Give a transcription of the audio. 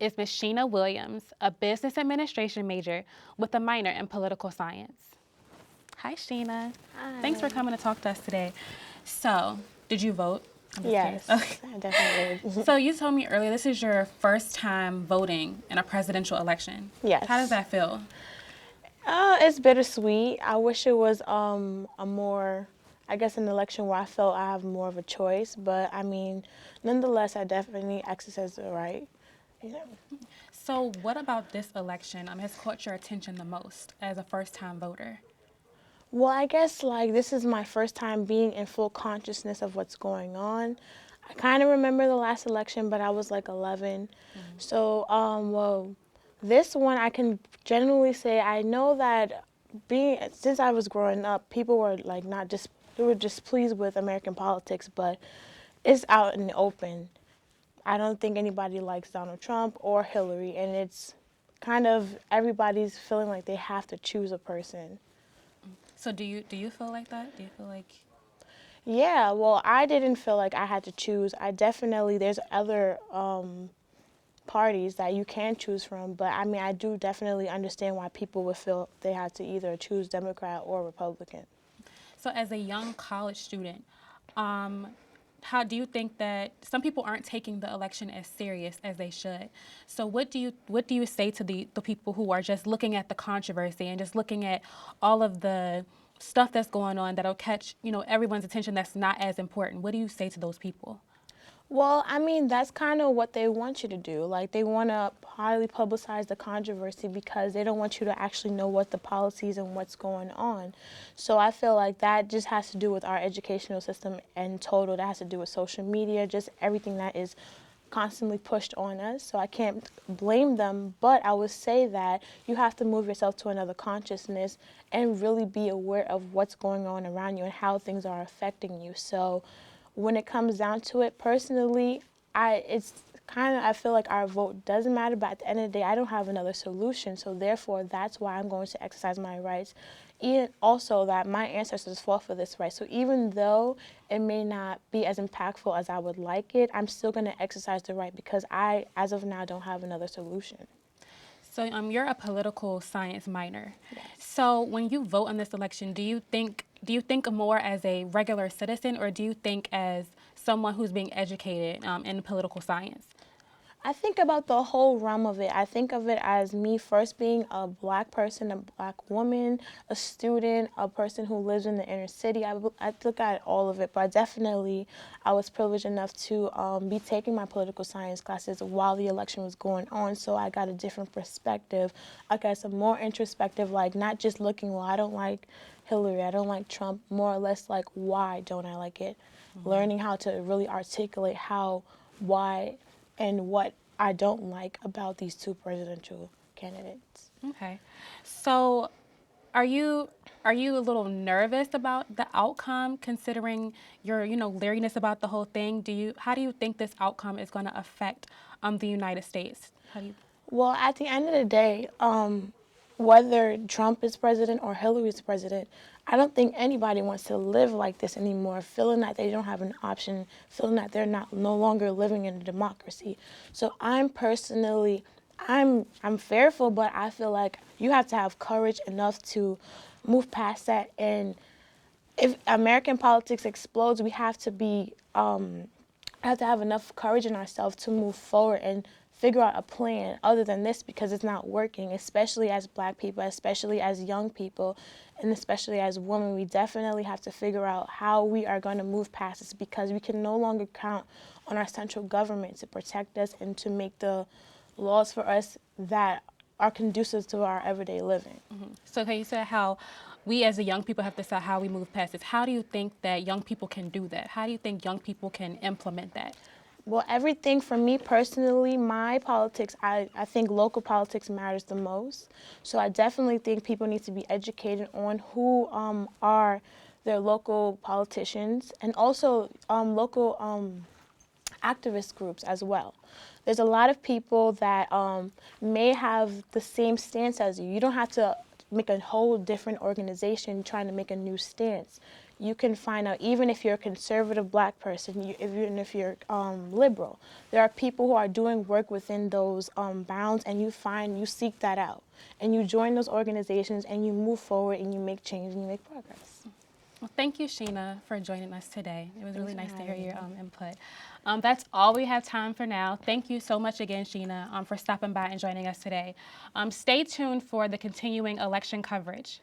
is Miss Sheena Williams, a business administration major with a minor in political science. Hi, Sheena. Hi. Thanks for coming to talk to us today. So, did you vote? I'm just Yes, curious. Okay. I definitely did. So you told me earlier this is your first time voting in a presidential election. Yes. How does that feel? It's bittersweet. I wish it was a more, I guess, an election where I felt I have more of a choice. But I mean, nonetheless, I definitely exercise the right. You know. So what about this election has caught your attention the most as a first-time voter? Well, I guess like this is my first time being in full consciousness of what's going on. I kind of remember the last election, but I was like 11. So, well, this one I can generally say I know that since I was growing up, people were like not just they were displeased with American politics, but it's out in the open. I don't think anybody likes Donald Trump or Hillary, and it's kind of everybody's feeling like they have to choose a person. So do you feel like that? Do you feel like Yeah, well, I didn't feel like I had to choose. I definitely, there's other parties that you can choose from, but I mean, I do definitely understand why people would feel they had to either choose Democrat or Republican. so as a young college student, um, how do you think that some people aren't taking the election as serious as they should? So what do you say to the people who are just looking at the controversy and just looking at all of the stuff that's going on that'll catch, everyone's attention that's not as important? What do you say to those people? Well, I mean, that's kind of what they want you to do. Like, they want to highly publicize the controversy because they don't want you to actually know what the policies and what's going on. So I feel like that just has to do with our educational system in total. That has to do with social media, just everything that is constantly pushed on us. So I can't blame them, but I would say that you have to move yourself to another consciousness and really be aware of what's going on around you and how things are affecting you. So when it comes down to it, personally, I feel like our vote doesn't matter, but at the end of the day, I don't have another solution. So therefore, that's why I'm going to exercise my rights. And also that my ancestors fought for this right. So even though it may not be as impactful as I would like it, I'm still going to exercise the right because I, as of now, don't have another solution. So you're a political science minor. Yes. So when you vote in this election, do you think more as a regular citizen, or do you think as someone who's being educated in political science? I think about the whole realm of it. I think of it as me first being a black person, a black woman, a student, a person who lives in the inner city. I look at all of it, but I was privileged enough to be taking my political science classes while the election was going on, so I got a different perspective. I guess a more introspective, like not just looking, well, I don't like Hillary, I don't like Trump, more or less like, why don't I like it? Learning how to really articulate how, why, and what I don't like about these two presidential candidates. Okay. So are you are you a little nervous about the outcome, considering your leeriness about the whole thing? How do you think this outcome is going to affect the United States? How do you Well, at the end of the day, whether Trump is president or Hillary is president, I don't think anybody wants to live like this anymore, feeling that they don't have an option, feeling that they're no longer living in a democracy. So I'm fearful, but I feel like you have to have courage enough to move past that. And if American politics explodes, we have to have enough courage in ourselves to move forward and figure out a plan other than this because it's not working, especially as black people, especially as young people, and especially as women. We definitely have to figure out how we are going to move past this because we can no longer count on our central government to protect us and to make the laws for us that are conducive to our everyday living. So okay, you said how we as the young people have to decide how we move past this. How do you think that young people can do that? How do you think young people can implement that? Well, everything for me personally, my politics, I think local politics matters the most. So I definitely think people need to be educated on who are their local politicians and also local activist groups as well. There's a lot of people that may have the same stance as you. You don't have to make a whole different organization trying to make a new stance. you can find out, even if you're a conservative Black person, even if you're liberal, there are people who are doing work within those bounds, and you seek that out. And you join those organizations, and you move forward, and you make change, and you make progress. Well, thank you, Sheena, for joining us today. It was really Thanks nice for to hear your having me. input. That's all we have time for now. Thank you so much again, Sheena, for stopping by and joining us today. Stay tuned for the continuing election coverage.